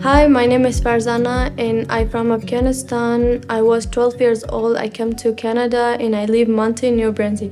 Hi, my name is Farzana and I'm from Afghanistan. I was 12 years old. I came to Canada and I live Mountain, Nouveau-Brunswick.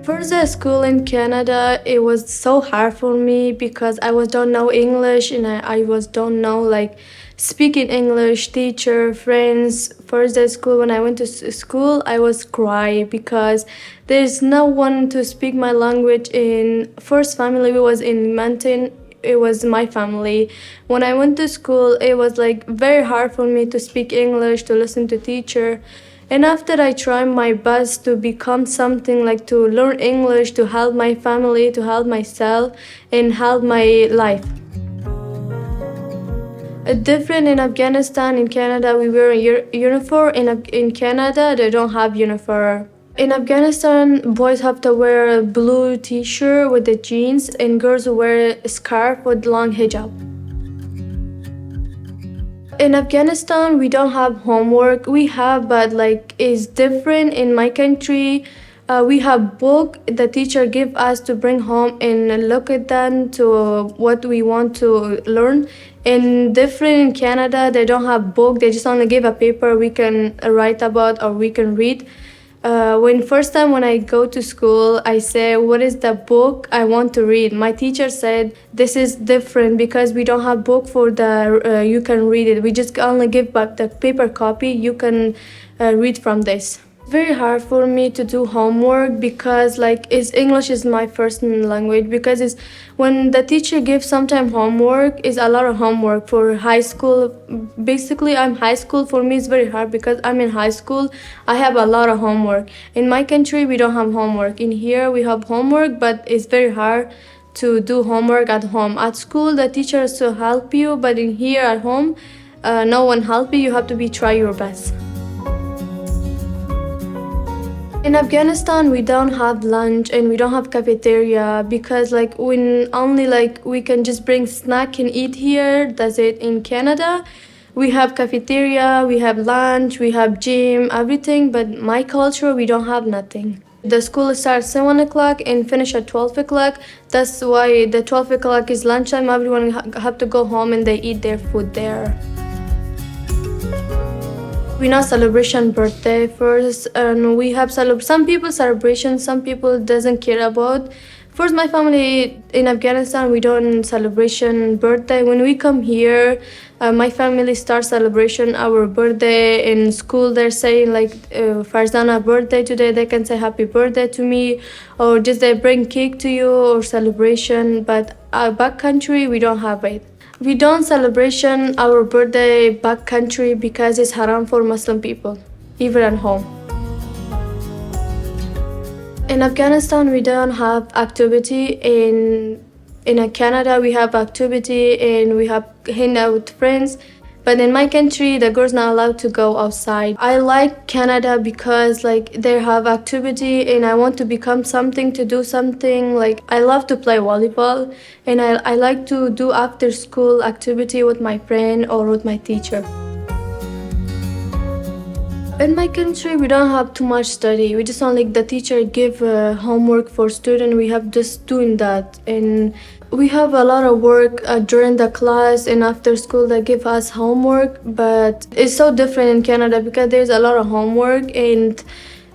For the school in Canada, it was so hard for me because I don't know English and I don't know speaking English, teacher, friends. For the school, when I went to school, I was cry because there's no one to speak my language. In first family, we was in Mountain. It was my family. When I went to school, it was very hard for me to speak English, to listen to teacher. And after I tried my best to become something to learn English, to help my family, to help myself, and help my life. Different in Afghanistan, in Canada, we wear a uniform. In Canada, they don't have uniform. In Afghanistan, boys have to wear a blue t-shirt with the jeans, and girls wear a scarf with long hijab. In Afghanistan, we don't have homework. We have, but it's different in my country. We have book the teacher give us to bring home and look at them to what we want to learn. In different in Canada, they don't have book. They just only give a paper we can write about or we can read. First time when I go to school, I say, what is the book I want to read? My teacher said, this is different because we don't have book for the, you can read it. We just only give back the paper copy, you can read from this. Very hard for me to do homework because English is my first language, because it's when the teacher gives sometime homework, is a lot of homework for high school. Basically, I'm high school. For me, it's very hard because I'm in high school. I have a lot of homework. In my country, we don't have homework. In here, we have homework, but it's very hard to do homework at home. At school, the teachers will help you, but in here at home, no one help you. You have to try your best. In Afghanistan, we don't have lunch and we don't have cafeteria because we can just bring snack and eat here. That's it. In Canada, we have cafeteria, we have lunch, we have gym, everything. But my culture, we don't have nothing. The school starts 7 o'clock and finish at 12 o'clock. That's why the 12 o'clock is lunchtime. Everyone have to go home and they eat their food there. We not celebration birthday first, and we have some people celebration, some people doesn't care about. First, my family in Afghanistan, we don't celebration birthday. When we come here, my family starts celebration our birthday. In school, they're saying Farzana birthday today. They can say happy birthday to me, or just they bring cake to you or celebration. But our back country, we don't have it. We don't celebration our birthday back country because it's haram for Muslim people, even at home. In Afghanistan, we don't have activity. In Canada, we have activity and we have hang out with friends. But in my country, the girls not allowed to go outside. I like Canada because they have activity and I want to become something, to do something. I love to play volleyball and I like to do after school activity with my friend or with my teacher. In my country, we don't have too much study. We just the teacher give homework for student. We have just doing that. And we have a lot of work during the class and after school they give us homework. But it's so different in Canada because there's a lot of homework and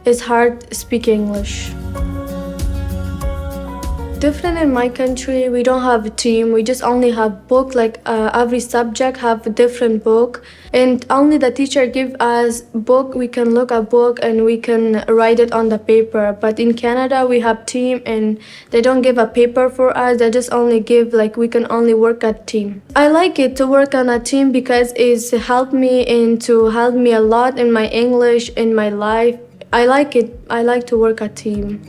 it's hard to speak English. Different in my country, we don't have a team. We just only have book. Every subject have a different book, and only the teacher give us book. We can look at book and we can write it on the paper. But in Canada, we have team and they don't give a paper for us. They just only give we can only work at team. I like it to work on a team because it's helped me and to help me a lot in my English, in my life. I like it. I like to work at team.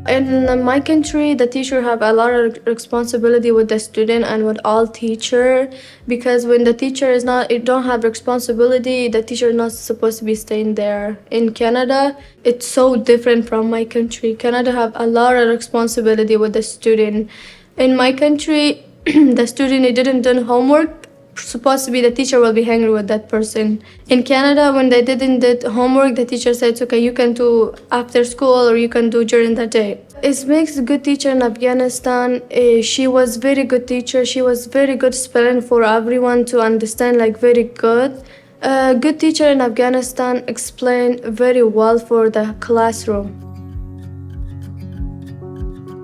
In my country, the teacher have a lot of responsibility with the student and with all teacher, because when the teacher don't have responsibility, the teacher is not supposed to be staying there. In Canada, it's so different from my country. Canada have a lot of responsibility with the student. In my country, the student didn't do homework, supposed to be the teacher will be angry with that person. In Canada, when they didn't do homework, the teacher said, okay, you can do after school or you can do during the day. It makes a good teacher in Afghanistan. She was very good teacher. She was very good spelling for everyone to understand, like very good. A good teacher in Afghanistan explained very well for the classroom.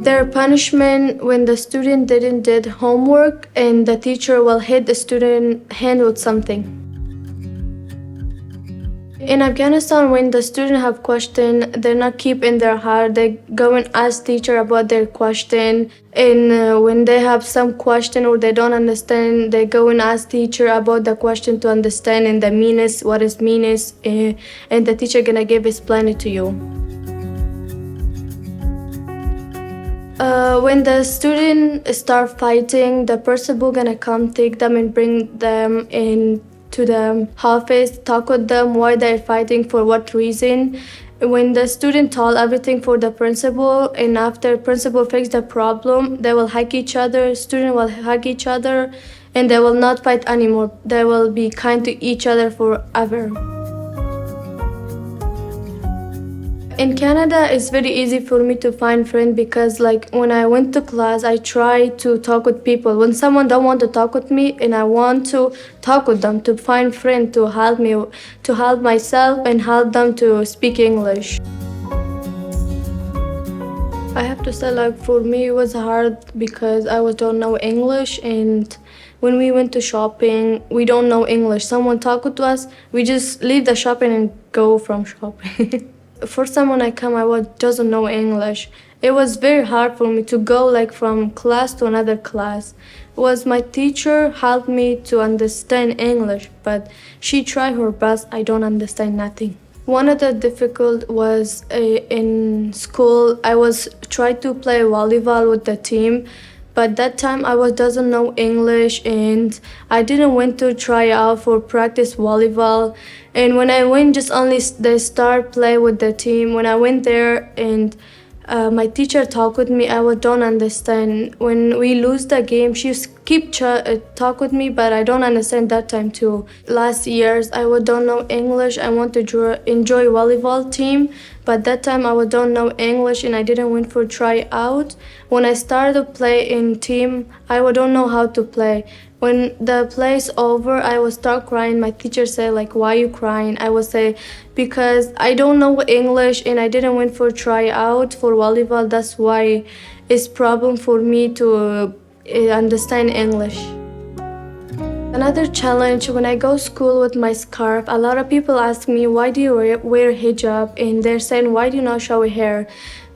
Their punishment when the student didn't did homework and the teacher will hit the student hand with something. In Afghanistan, when the student have question, they're not keep in their heart. They go and ask teacher about their question. And when they have some question or they don't understand, they go and ask teacher about the question to understand and the meanest, what is meanest, and the teacher gonna explain it to you. When the student start fighting, the principal gonna come take them and bring them in to the office, talk with them why they're fighting, for what reason. When the student told everything for the principal, and after principal fix the problem, they will hug each other, student will hug each other, and they will not fight anymore. They will be kind to each other forever. In Canada, it's very easy for me to find friends because like when I went to class, I try to talk with people. When someone don't want to talk with me and I want to talk with them, to find friends to help me, to help myself and help them to speak English. I have to say, like for me, it was hard because I don't know English, and when we went to shopping, we don't know English. Someone talk to us, we just leave the shopping and go from shopping. First time when I come, doesn't know English. It was very hard for me to go like from class to another class. It was my teacher helped me to understand English, but she tried her best. I don't understand nothing. One of the difficult was in school. I was trying to play volleyball with the team, but that time doesn't know English and I didn't went to try out for practice volleyball. And when I went, just only they start play with the team. When I went there and my teacher talked with me, I don't understand. When we lose the game, she keep talk with me, but I don't understand that time too. Last years, I don't know English. I want to enjoy volleyball team, but that time I don't know English and I didn't went for tryout. When I started to play in team, I don't know how to play. When the play is over, I will start crying. My teacher said, like, why you crying? I will say, because I don't know English and I didn't went for tryout for volleyball. That's why it's problem for me to understand English. Another challenge, when I go to school with my scarf, a lot of people ask me, why do you wear hijab? And they're saying, why do you not show your hair?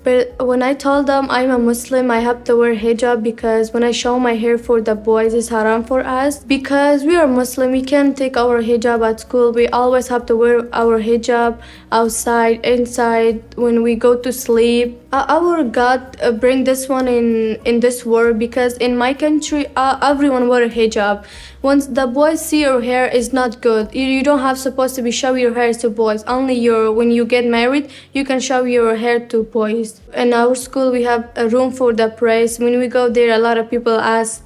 But when I told them I'm a Muslim, I have to wear hijab because when I show my hair for the boys, it's haram for us. Because we are Muslim, we can't take our hijab at school. We always have to wear our hijab outside, inside, when we go to sleep. Our God bring this one in this world because in my country, everyone wear a hijab. Once the boys see your hair is not good. You don't have supposed to be show your hair to boys. Only when you get married, you can show your hair to boys. In our school, we have a room for the praise. When we go there, a lot of people ask,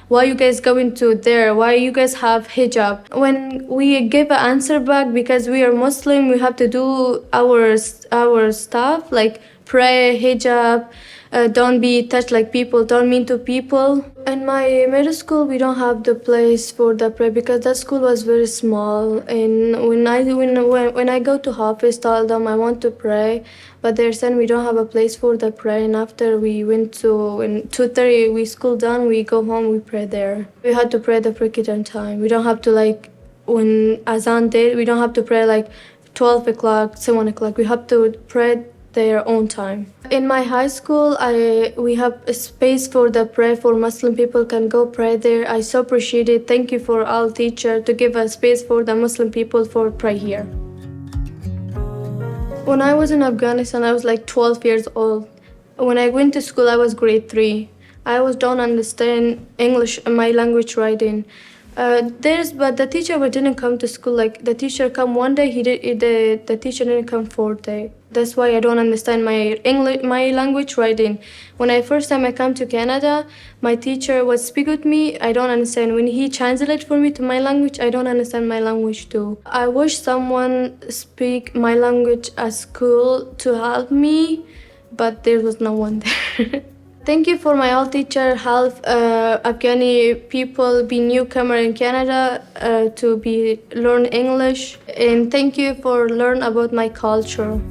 why you guys going to there? Why you guys have hijab? When we give an answer back, because we are Muslim, we have to do our stuff like pray, hijab. Don't be touched like people, don't mean to people. In my middle school, we don't have the place for the prayer because that school was very small. And when I go to office, tell them I want to pray, but they're saying we don't have a place for the prayer. And after we went to in 2:30, we school done, we go home, we pray there. We had to pray the Prakitan time. We don't have to like when Azan did. We don't have to pray like 12 o'clock, 7 o'clock. We have to pray their own time. In my high school, we have a space for the prayer for Muslim people can go pray there. I so appreciate it. Thank you for all teacher to give a space for the Muslim people for pray here. When I was in Afghanistan, I was like 12 years old. When I went to school, I was grade 3. I don't understand English, my language writing. But the teacher didn't come to school. Like the teacher come one day, the teacher didn't come 4 days. That's why I don't understand my English, my language writing. When first time I come to Canada, my teacher would speak with me. I don't understand. When he translate for me to my language, I don't understand my language too. I wish someone speak my language at school to help me, but there was no one there. Thank you for my old teacher, help Afghani people be newcomer in Canada to be learn English, and thank you for learn about my culture.